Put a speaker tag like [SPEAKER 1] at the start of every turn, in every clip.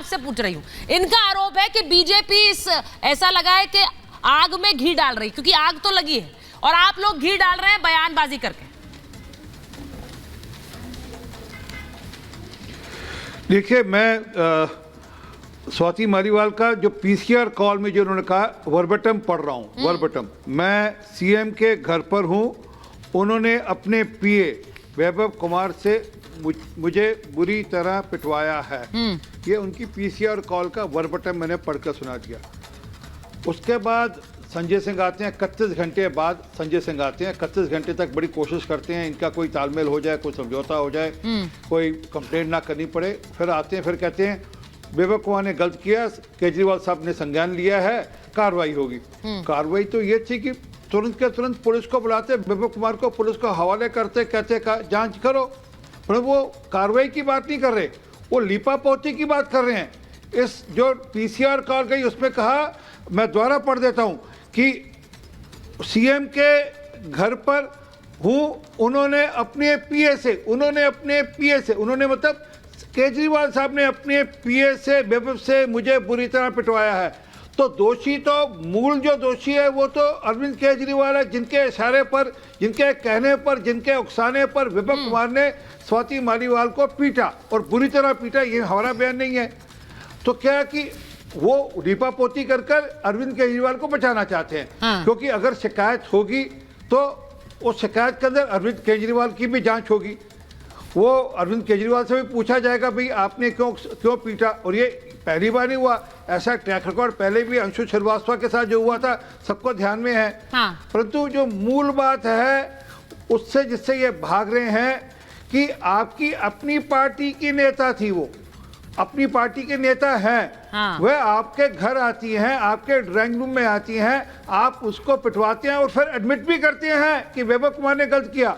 [SPEAKER 1] आपसे पूछ रही हूँ। इनका आरोप है कि बीजेपी ऐसा लगा है कि आग में घी डाल रही, क्योंकि आग तो लगी है और आप लोग घी डाल रहे हैं बयानबाजी करके।
[SPEAKER 2] देखिए, मैं स्वाति मालीवाल का जो पीसीआर कॉल में जो उन्होंने कहा वर्बटम पढ़ रहा हूँ, वर्बटम। मैं सीएम के घर पर हूँ, उन्होंने अपने पीए वैभव कुमार से मुझे बुरी तरह पिटवाया है। ये उनकी पीसीआर कॉल का वर्बटम मैंने पढ़कर सुना दिया। उसके बाद संजय सिंह आते हैं, 31 घंटे बाद संजय सिंह आते हैं। 31 घंटे तक बड़ी कोशिश करते हैं इनका कोई तालमेल हो जाए, कोई समझौता हो जाए, कोई कंप्लेंट ना करनी पड़े। फिर आते हैं, फिर कहते हैं वैभव कुमार ने गलत किया, केजरीवाल साहब ने संज्ञान लिया है, कार्रवाई होगी। कार्रवाई तो ये थी कि तुरंत के तुरंत पुलिस को बुलाते, वैभव कुमार को पुलिस को हवाले करते, कहते जांच करो। पर वो कार्रवाई की बात नहीं कर रहे, वो लीपा पोती की बात कर रहे हैं। इस जो पीसीआर कॉल गई उसमें कहा, मैं दोबारा पढ़ देता हूँ कि सीएम के घर पर हूँ, उन्होंने अपने पीए से मतलब केजरीवाल साहब ने अपने पीए से वैभव से मुझे बुरी तरह पिटवाया है। तो दोषी तो मूल जो दोषी है वो तो अरविंद केजरीवाल है, जिनके इशारे पर, जिनके कहने पर, जिनके उकसाने पर वैभव कुमार ने स्वाति मालीवाल को पीटा और बुरी तरह पीटा। ये हमारा बयान नहीं है। तो क्या कि वो लीपा पोती कर अरविंद केजरीवाल को बचाना चाहते हैं। क्योंकि अगर शिकायत होगी तो उस शिकायत के अंदर अरविंद केजरीवाल की भी जांच होगी। वो अरविंद केजरीवाल से भी पूछा जाएगा भाई आपने क्यों पीटा। और ये पहली बार नहीं हुआ, ऐसा ट्रैक रिकॉर्ड पहले भी अंशु श्रीवास्तव के साथ जो हुआ था सबको ध्यान में है। परंतु जो मूल बात है उससे जिससे ये भाग रहे हैं कि आपकी अपनी पार्टी की नेता थी, वो अपनी पार्टी के नेता हैं, वह आपके घर आती हैं, आपके ड्राइंग रूम में आती हैं, आप उसको पिटवाते हैं और फिर एडमिट भी करते हैं कि वैभव कुमार ने गलत किया।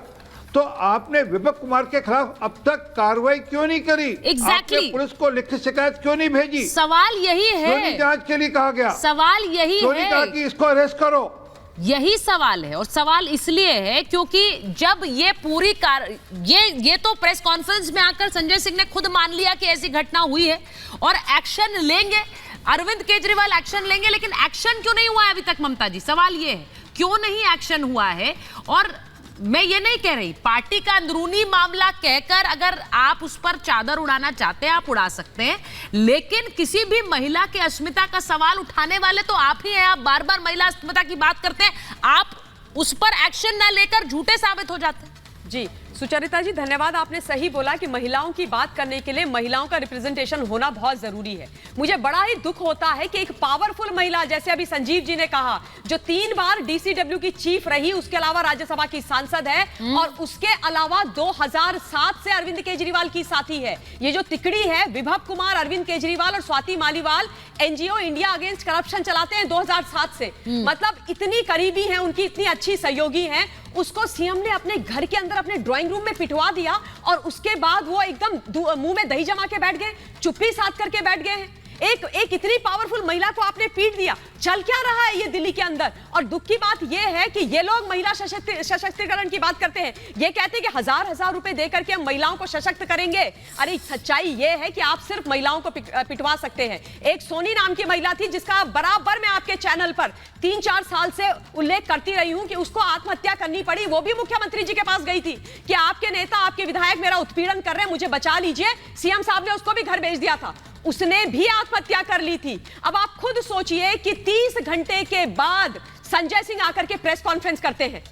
[SPEAKER 2] तो आपने वैभव कुमार के खिलाफ अब तक कार्रवाई क्यों नहीं करी? आपने पुलिस को लिखित शिकायत क्यों नहीं भेजी?
[SPEAKER 1] सवाल यही है।
[SPEAKER 2] क्यों नहीं जांच के लिए कहा गया?
[SPEAKER 1] सवाल यही
[SPEAKER 2] क्यों नहीं कहा कि इसको अरेस्ट करो?
[SPEAKER 1] यही सवाल है। और सवाल इसलिए है क्योंकि जब ये पूरी ये तो प्रेस कॉन्फ्रेंस में आकर संजय सिंह ने खुद मान लिया कि ऐसी घटना हुई है और एक्शन लेंगे, अरविंद केजरीवाल एक्शन लेंगे। लेकिन एक्शन क्यों नहीं हुआ है अभी तक ममता जी? सवाल ये है क्यों नहीं एक्शन हुआ है। और मैं ये नहीं कह रही, पार्टी का अंदरूनी मामला कहकर अगर आप उस पर चादर उड़ाना चाहते हैं आप उड़ा सकते हैं, लेकिन किसी भी महिला के अस्मिता का सवाल उठाने वाले तो आप ही हैं। आप बार बार महिला अस्मिता की बात करते हैं, आप उस पर एक्शन ना लेकर झूठे साबित हो जाते हैं।
[SPEAKER 3] जी सुचरिता जी, धन्यवाद। आपने सही बोला कि महिलाओं की बात करने के लिए महिलाओं का रिप्रेजेंटेशन होना बहुत जरूरी है। मुझे बड़ा ही दुख होता है कि एक पावरफुल महिला जैसे अभी संजीव जी ने कहा, जो 3 बार डीसीडब्ल्यू की चीफ रही, उसके अलावा राज्यसभा की सांसद है और उसके अलावा 2007 से अरविंद केजरीवाल की साथी है। ये जो तिकड़ी है विभव कुमार, अरविंद केजरीवाल और Swati Maliwal NGO India against corruption चलाते हैं 2007 से। मतलब इतनी करीबी है उनकी, इतनी अच्छी सहयोगी है। उसको सीएम ने अपने घर के अंदर अपने ड्राइंग रूम में पिटवा दिया और उसके बाद वो एकदम मुंह में दही जमा के बैठ गए, चुप्पी साध करके बैठ गए हैं। एक इतनी पावरफुल महिला को आपने पीट दिया। चल क्या रहा है ये दिल्ली के अंदर? और दुख की बात ये है कि ये लोग महिला सशक्तिकरण की बात करते हैं, ये कहते हैं कि हजार रुपए देकर के हम महिलाओं को सशक्त करेंगे। अरे सच्चाई ये है कि आप सिर्फ महिलाओं को पिटवा सकते हैं। एक सोनी नाम की महिला थी जिसका बराबर मैं आपके चैनल पर 3-4 साल से उल्लेख करती रही हूं कि उसको आत्महत्या करनी पड़ी। वो भी मुख्यमंत्री जी के पास गई थी कि आपके नेता, आपके विधायक मेरा उत्पीड़न कर रहे हैं, मुझे बचा लीजिए। सीएम साहब ने उसको भी घर भेज दिया था, उसने भी आत्महत्या कर ली थी। अब आप खुद सोचिए कि 30 घंटे के बाद संजय सिंह आकर के प्रेस कॉन्फ्रेंस करते हैं।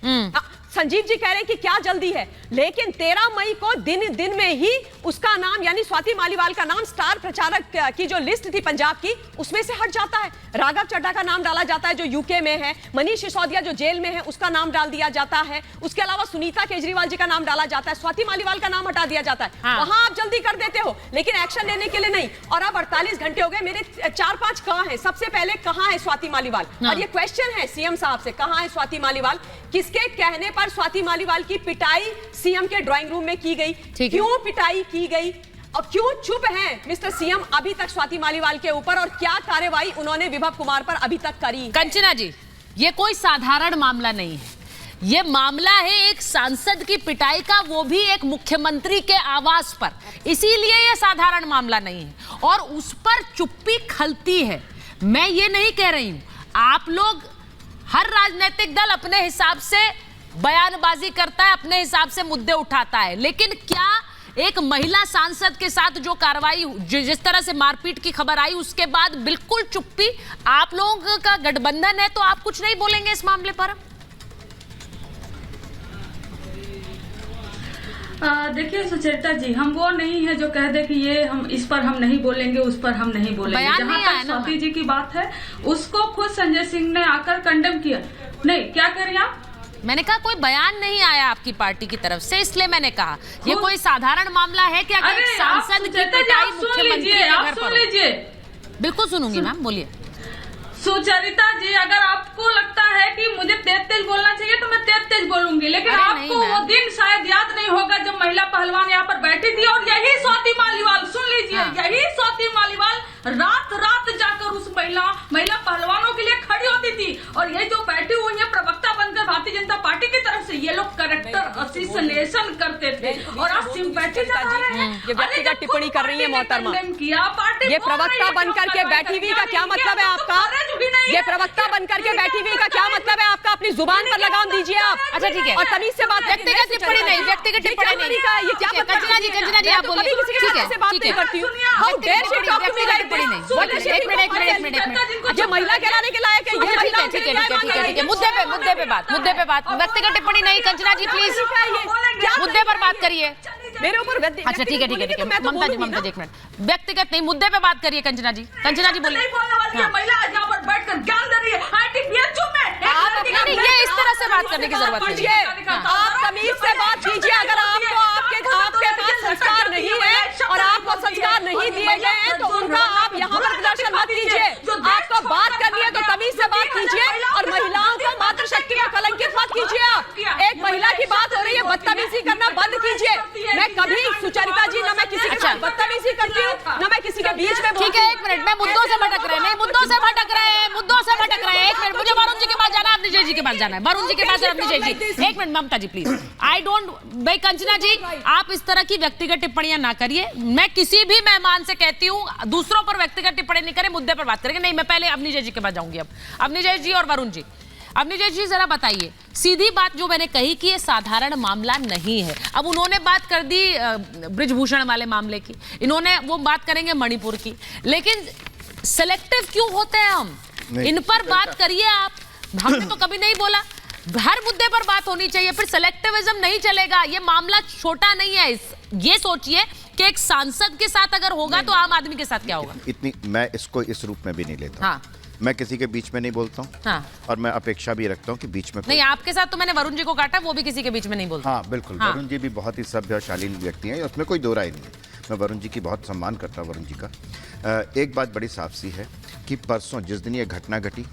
[SPEAKER 3] संजीव जी कह रहे हैं कि क्या जल्दी है, लेकिन 13 मई को दिन में ही उसका नाम यानी स्वाति मालीवाल का नाम स्टार प्रचारक की जो लिस्ट थी पंजाब की उसमें से हट जाता है। राघव चड्ढा का नाम डाला जाता है जो यूके में है, मनीष सिसोदिया जो जेल में है उसका नाम डाल दिया जाता है, उसके अलावा सुनीता केजरीवाल जी का नाम डाला जाता है, स्वाति मालीवाल का नाम हटा दिया जाता है। वहां आप जल्दी कर देते हो लेकिन एक्शन लेने के लिए नहीं। और अब 48 घंटे हो गए, मेरे 4-5 कहां है? सबसे पहले कहां है स्वाति मालीवाल? और ये क्वेश्चन है सीएम साहब से, कहां है स्वाति मालीवाल? किसके कहने पर स्वाति मालीवाल की पिटाई सीएम के ड्राइंग रूम में की गई? क्यों पिटाई की गई और क्यों चुप हैं मिस्टर सीएम अभी तक स्वाति मालीवाल के ऊपर? और क्या कार्रवाई उन्होंने विभव कुमार पर अभी तक करी?
[SPEAKER 1] कंचना जी, ये कोई साधारण मामला नहीं है। ये मामला है एक सांसद की पिटाई का, वो भी एक मुख्यमंत्री के आवास पर, इसीलिए ये साधारण मामला नहीं है और उस पर चुप्पी खलती है। मैं ये नहीं कह रही हूं, आप लोग, हर राजनीतिक दल अपने हिसाब से बयानबाजी करता है, अपने हिसाब से मुद्दे उठाता है, लेकिन क्या एक महिला सांसद के साथ जो कार्रवाई, जिस तरह से मारपीट की खबर आई उसके बाद बिल्कुल चुप्पी? आप लोगों का गठबंधन है तो आप कुछ नहीं बोलेंगे इस मामले पर?
[SPEAKER 4] देखिए सुचेता जी, हम वो नहीं है जो कह दे कि ये हम इस पर हम नहीं बोलेंगे, उस पर हम नहीं बोलेंगे। जहां तक स्वाति जी की बात है, उसको खुद संजय सिंह ने आकर कंडेम किया। नहीं, क्या कह रही आप?
[SPEAKER 1] मैंने कहा कोई बयान नहीं आया आपकी पार्टी की तरफ से, इसलिए मैंने कहा ये कोई साधारण मामला है क्या? एक सांसद की पिटाई मुख्यमंत्री के घर पर।
[SPEAKER 4] सुन लीजिए,
[SPEAKER 1] बिल्कुल सुनूंगी मैम, बोलिए।
[SPEAKER 4] सुचरिता जी, अगर आपको लगता है कि मुझे तेज बोलना चाहिए तो मैं तेज बोलूंगी, लेकिन आपको वो दिन शायद याद नहीं होगा जब महिला पहलवान यहाँ पर बैठी थी और यही स्वाति मालीवाल, सुन लीजिए, यही स्वाति मालीवाल रात जाकर उस महिला पहलवानों के लिए खड़ी होती थी। और ये जो बैठी हुई है प्रवक्ता बनकर भारतीय जनता पार्टी की तरफ से, ये लोग करेक्टर असिस्नेशन करते थे और आज सिंपैथी जता रहे हैं।
[SPEAKER 3] ये व्यक्तिगत टिप्पणी कर रही है मोहतरमा।
[SPEAKER 4] ये
[SPEAKER 3] प्रवक्ता बनकर के बैठी हुई का क्या मतलब है आपका? ये प्रवक्ता बनकर के बैठी हुई का क्या मतलब है आपका? अपनी जुबान पर लगाम दीजिए आप।
[SPEAKER 1] अच्छा ठीक है,
[SPEAKER 3] और तमीज से बात,
[SPEAKER 1] व्यक्तिगत टिप्पणी नहीं, व्यक्तिगत टिप्पणी नहीं।
[SPEAKER 3] ये क्या
[SPEAKER 1] कंचना जी आप बोलिए।
[SPEAKER 3] ठीक है, बात नहीं करती हूँ। How dare she talk to me like this?
[SPEAKER 1] एक मिनट।
[SPEAKER 3] ये महिला कहलाने के लायक है? ये महिला
[SPEAKER 1] ठीक है, मुद्दे पे बात, व्यक्तिगत टिप्पणी नहीं। कंचना जी प्लीज मुद्दे पर बात करिए
[SPEAKER 3] मेरे ऊपर।
[SPEAKER 1] अच्छा ठीक है, ममता जी एक मिनट, व्यक्तिगत नहीं, मुद्दे पे बात करिए। कंचना जी बोलिए। नहीं, ये इस तरह से बात करने की जरूरत नहीं है।
[SPEAKER 3] आप तमीज से बात कीजिए। अगर आपको आपके पास संस्कार नहीं है और आपको संस्कार नहीं दिए गए हैं तो उनका आप यहाँ पर प्रदर्शन मत कीजिए। आपको बात करनी है तो तमीज से बात कीजिए और महिलाओं को मातृशक्ति का कलंकित मत कीजिए। आप एक महिला की बात हो रही है, बदतमीजी करना बंद कीजिए। मैं कभी सुचरिता जी न मैं किसी के साथ बदतमीजी करती हूँ न मैं किसी के बीच में।
[SPEAKER 1] ठीक है, एक मिनट, मैं मुद्दों से भटक रहे हैं, मुद्दों से भटक रहे हैं। एक मिनट, मुझे वरुण जी के पास जाना है, अवनीश जी के पास जाना है। वरुण जी के पास अवनीश जी। एक minute Mamata ji please, I don't, भाई कंचना जी आप इस तरह की व्यक्तिगत टिप्पणियां ना करिए। मैं किसी भी मेहमान से कहती हूँ दूसरों पर व्यक्तिगत टिप्पणी नहीं करें, मुद्दे पर बात करेंगे। नहीं, मैं पहले अवनीश जी के पास जाऊंगी। अब अवनीश जी और वरुण जी, अवनीश जी जरा बताइए, सीधी बात जो मैंने कही कि ये साधारण मामला नहीं है। अब उन्होंने बात कर दी ब्रिजभूषण वाले मामले की, इन्होंने वो बात करेंगे मणिपुर की, लेकिन सेलेक्टिव क्यों होते हैं हम? इन पर बात करिए आप। हमने तो कभी नहीं बोला हर मुद्दे पर बात होनी चाहिए, फिर सेलेक्टिविज्म नहीं चलेगा। ये मामला छोटा नहीं है। ये सोचिए कि एक सांसद के साथ अगर होगा तो आम आदमी के साथ क्या होगा।
[SPEAKER 5] इतनी मैं इसको इस रूप में भी नहीं लेता।
[SPEAKER 1] हाँ।
[SPEAKER 5] मैं किसी के बीच में नहीं बोलता हूँ।
[SPEAKER 1] हाँ।
[SPEAKER 5] और मैं अपेक्षा भी रखता हूँ कि बीच में
[SPEAKER 1] नहीं, आपके साथ तो मैंने वरुण जी को काटा, वो भी किसी के बीच में नहीं बोलता।
[SPEAKER 5] हाँ बिल्कुल,
[SPEAKER 1] हाँ।
[SPEAKER 5] वरुण जी भी बहुत ही सभ्य और शालीन व्यक्ति हैं, उसमें कोई दो राय नहीं है। मैं वरुण जी की बहुत सम्मान करता हूँ, वरुण जी का। एक बात बड़ी साफ सी है कि परसों जिस दिन ये घटना घटी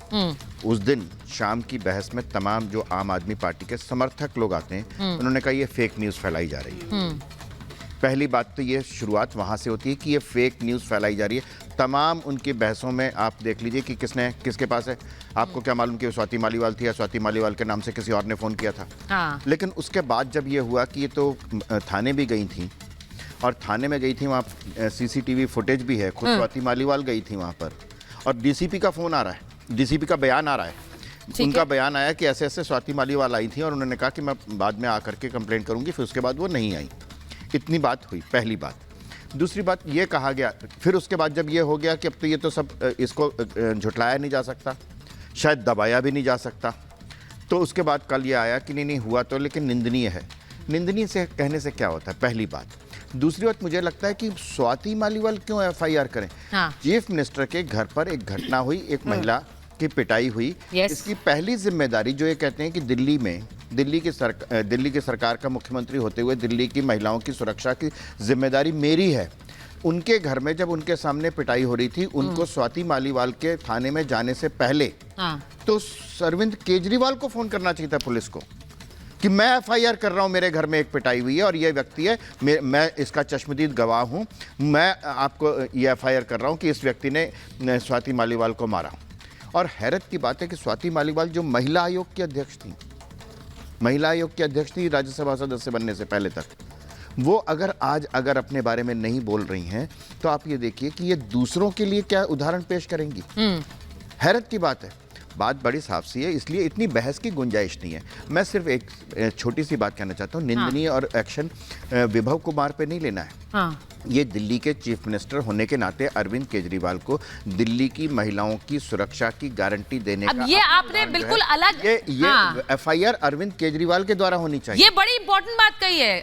[SPEAKER 5] उस दिन शाम की बहस में तमाम जो आम आदमी पार्टी के समर्थक लोग आते हैं उन्होंने कहा ये फेक न्यूज़ फैलाई जा रही है। पहली बात तो ये शुरुआत वहाँ से होती है कि ये फेक न्यूज़ फैलाई जा रही है। तमाम उनकी बहसों में आप देख लीजिए कि किसके पास है। आपको क्या मालूम कि स्वाति मालीवाल थी या स्वाति मालीवाल के नाम से किसी और ने फ़ोन किया था।
[SPEAKER 1] हाँ।
[SPEAKER 5] लेकिन उसके बाद जब ये हुआ कि ये तो थाने भी गई थी और थाने में गई थी, वहाँ CCTV फुटेज भी है, खुद स्वाति मालीवाल गई थी वहाँ पर और DCP का फ़ोन आ रहा है, DCP का बयान आ रहा है। उनका बयान आया कि ऐसे ऐसे स्वाति मालीवाल आई थी और उन्होंने कहा कि मैं बाद में आकर के कंप्लेंट करूँगी, फिर उसके बाद वो नहीं आई। इतनी बात हुई, पहली बात। दूसरी बात ये कहा गया, फिर उसके बाद जब ये हो गया कि अब तो ये तो सब इसको झुटलाया नहीं जा सकता, शायद दबाया भी नहीं जा सकता, तो उसके बाद कल ये आया कि नहीं हुआ तो, लेकिन निंदनीय है। निंदनीय से कहने से क्या होता है, पहली बात। दूसरी बात, मुझे लगता है कि स्वाति मालीवाल क्यों FIR करें। हाँ। चीफ मिनिस्टर के घर पर एक घटना हुई, एक महिला की पिटाई हुई। इसकी पहली जिम्मेदारी जो ये कहते हैं कि दिल्ली की सरकार का मुख्यमंत्री होते हुए दिल्ली की महिलाओं की सुरक्षा की जिम्मेदारी मेरी है। उनके घर में जब उनके सामने पिटाई हो रही थी, उनको स्वाति मालीवाल के थाने में जाने से पहले तो अरविंद केजरीवाल को फोन करना चाहिए था पुलिस को कि मैं FIR कर रहा हूं, मेरे घर में एक पिटाई हुई है और ये व्यक्ति है, मैं इसका चश्मदीद गवाह हूं, मैं आपको ये FIR कर रहा हूं कि इस व्यक्ति ने स्वाति मालीवाल को मारा। और हैरत की बात है कि स्वाति मालीवाल जो महिला आयोग की अध्यक्ष थी, महिला आयोग की अध्यक्ष थी राज्यसभा सदस्य बनने से पहले तक। वो अगर अपने बारे में नहीं बोल रही हैं तो आप ये देखिए कि ये दूसरों के लिए क्या उदाहरण पेश करेंगी। हैरत की बात है, बात बड़ी साफ सी है, इसलिए इतनी बहस की गुंजाइश नहीं है। मैं सिर्फ एक छोटी सी बात कहना चाहता हूँ, निंदनीय और एक्शन विभव कुमार पे नहीं लेना है।
[SPEAKER 1] हाँ।
[SPEAKER 5] ये दिल्ली के चीफ मिनिस्टर होने के नाते अरविंद केजरीवाल को दिल्ली की महिलाओं की सुरक्षा की गारंटी देने
[SPEAKER 1] अब
[SPEAKER 5] का
[SPEAKER 1] ये आपने बिल्कुल अलग
[SPEAKER 5] ये एफआईआर अरविंद केजरीवाल के द्वारा होनी चाहिए।
[SPEAKER 1] ये बड़ी इंपॉर्टेंट बात कही है।